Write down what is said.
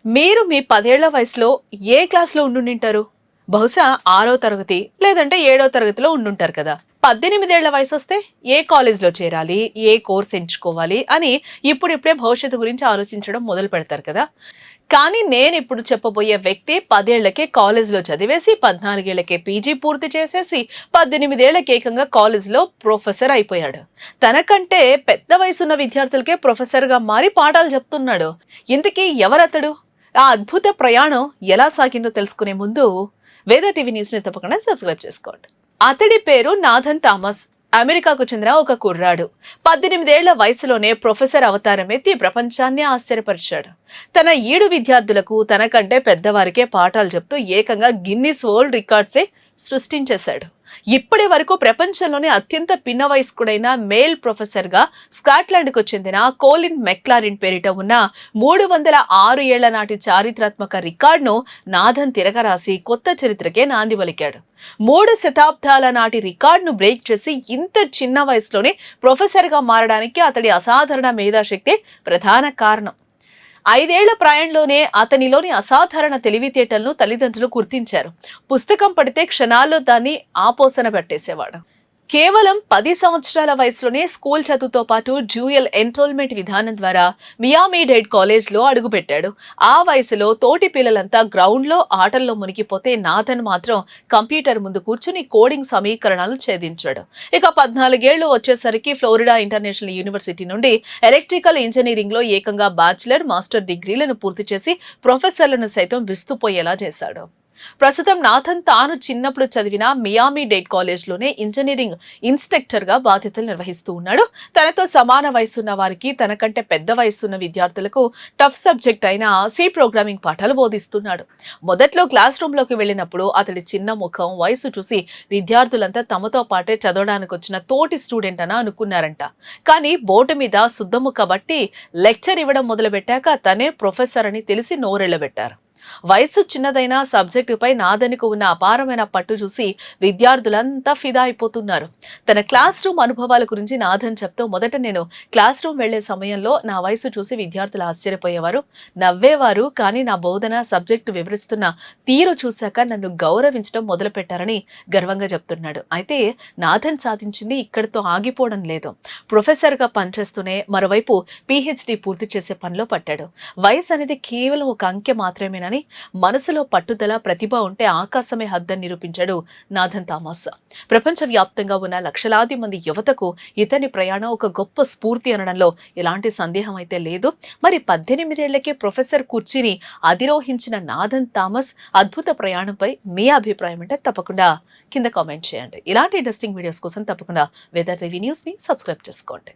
మీరు మీ 10 ఏళ్ల వయసులో ఏ క్లాస్‌లో ఉండుంటారు? బహుశా 6వ తరగతి లేదంటే 7వ తరగతిలో ఉండుంటారు కదా! 18 ఏళ్ల వయసొస్తే ఏ కాలేజ్‌లో చేరాలి? ఏ కోర్స్ ఎంచుకోవాలి? అని ఇప్పుడిప్పుడే భవిష్యత్తు గురించి ఆలోచించడం మొదలు పెడతారు కదా! కానీ నేనిప్పుడు చెప్పబోయే వ్యక్తి 10 ఏళ్లకే కాలేజ్‌లో చదివేసి, 14 ఏళ్లకే పీజీ పూర్తి చేసేసి, 18 ఏళ్లకి ఏకంగా కాలేజ్‌లో ప్రొఫెసర్ అయిపోయాడు. తనకంటే పెద్ద వయసున్న విద్యార్థులకే ప్రొఫెసర్‌గా మారి పాఠాలు చెప్తున్నాడు. ఇంతకీ ఎవరతడు? ఆ అద్భుత ప్రయాణం ఎలా సాగిందో తెలుసుకునే ముందు వేద టీవీ న్యూస్ ని తప్పకుండా సబ్స్క్రైబ్ చేసుకోండి. అతడి పేరు నాథన్ థామస్. అమెరికాకు చెందిన ఒక కుర్రాడు. 18 ఏళ్ల వయసులోనే ప్రొఫెసర్ అవతారం ఎత్తి ప్రపంచాన్ని ఆశ్చర్యపరిచాడు. తన 7 విద్యార్థులకు తనకంటే పెద్దవారికే పాఠాలు చెప్తూ ఏకంగా గిన్నిస్ వరల్డ్ రికార్డ్సే సృష్టించేశాడు. ఇప్పటి వరకు ప్రపంచంలోనే అత్యంత పిన్న వయస్కుడైన మేల్ ప్రొఫెసర్ గా స్కాట్లాండ్ కు చెందిన కోలిన్ మెక్లారిన్ పేరిట ఉన్న 306 ఏళ్ల నాటి చారిత్రాత్మక రికార్డును నాథన్ తిరగరాసి కొత్త చరిత్రకే నాంది పలికాడు. 3 శతాబ్దాల నాటి రికార్డును బ్రేక్ చేసి ఇంత చిన్న వయసులోనే ప్రొఫెసర్ గా మారడానికి అతడి అసాధారణ మేధాశక్తి ప్రధాన కారణం. 5 ఏళ్ల ప్రాయంలోనే అతనిలోని అసాధారణ తెలివితేటలను తల్లిదండ్రులు గుర్తించారు. పుస్తకం పడితే క్షణాల్లో దాన్ని ఆపోసన పెట్టేసేవాడు. కేవలం 10 సంవత్సరాల వయసులోనే స్కూల్ చదువుతో పాటు డ్యూయల్ ఎన్రోల్మెంట్ విధానం ద్వారా మియామి డేడ్ కాలేజ్లో అడుగుపెట్టాడు. ఆ వయసులో తోటి పిల్లలంతా గ్రౌండ్లో ఆటల్లో మునిగిపోతే నాథన్ మాత్రం కంప్యూటర్ ముందు కూర్చుని కోడింగ్ సమీకరణాలు ఛేదించాడు. ఇక 14 ఏళ్లు వచ్చేసరికి ఫ్లోరిడా ఇంటర్నేషనల్ యూనివర్సిటీ నుండి ఎలక్ట్రికల్ ఇంజనీరింగ్ లో ఏకంగా బ్యాచిలర్, మాస్టర్ డిగ్రీలను పూర్తి చేసి ప్రొఫెసర్లను సైతం విస్తుపోయేలా చేశాడు. ప్రస్తుతం నాథన్ తాను చిన్నప్పుడు చదివిన మియామి డేడ్ కాలేజ్లోనే ఇంజనీరింగ్ ఇన్స్ట్రక్టర్ గా బాధ్యతలు నిర్వహిస్తూ ఉన్నాడు. తనతో సమాన వయసున్న వారికి, తనకంటే పెద్ద వయసున్న విద్యార్థులకు టఫ్ సబ్జెక్ట్ అయిన సి ప్రోగ్రామింగ్ పాఠాలు బోధిస్తున్నాడు. మొదట్లో క్లాస్ రూమ్ లోకి వెళ్ళినప్పుడు అతడి చిన్న ముఖం, వయసు చూసి విద్యార్థులంతా తమతో పాటే చదవడానికి వచ్చిన తోటి స్టూడెంట్ అని అనుకున్నారంట. కానీ బోర్డు మీద సుద్దముక్క బట్టి లెక్చర్ ఇవ్వడం మొదలుపెట్టాక తనే ప్రొఫెసర్ అని తెలిసి నోరెళ్లబెట్టారు. వయసు చిన్నదైన సబ్జెక్టుపై నాథన్కు ఉన్న అపారమైన పట్టు చూసి విద్యార్థులంతా ఫిదా అయిపోతున్నారు. తన క్లాస్ రూమ్ అనుభవాల గురించి నాథన్ చెప్తూ, మొదట నేను క్లాస్ రూమ్ వెళ్లే సమయంలో నా వయసు చూసి విద్యార్థులు ఆశ్చర్యపోయేవారు, నవ్వేవారు. కానీ నా బోధన, సబ్జెక్టు వివరిస్తున్న తీరు చూశాక నన్ను గౌరవించడం మొదలుపెట్టారని గర్వంగా చెప్తున్నాడు. అయితే నాథన్ సాధించింది ఇక్కడితో ఆగిపోవడం లేదు. ప్రొఫెసర్ గా పనిచేస్తూనే మరోవైపు పీహెచ్డీ పూర్తి చేసే పనిలో పట్టాడు. వయసు అనేది కేవలం ఒక అంకె మాత్రమేనని, మనసులో పట్టుదల, ప్రతిభ ఉంటే ఆకాశమే హద్దని నిరూపించాడు నాథన్ థామస్. ప్రపంచవ్యాప్తంగా ఉన్న లక్షలాది మంది యువతకు ఇతని ప్రయాణం ఒక గొప్ప స్ఫూర్తి అనడంలో ఎలాంటి సందేహం అయితే లేదు. మరి 18 ఏళ్లకే ప్రొఫెసర్ కుర్చీని అధిరోహించిన నాథన్ థామస్ అద్భుత ప్రయాణంపై మీ అభిప్రాయం అంటే తప్పకుండా కింద కామెంట్ చేయండి. ఇలాంటి ఇంట్రెస్టింగ్ వీడియోస్ కోసం తప్పకుండా వేద టీవీ న్యూస్ ని సబ్స్క్రైబ్ చేసుకోండి.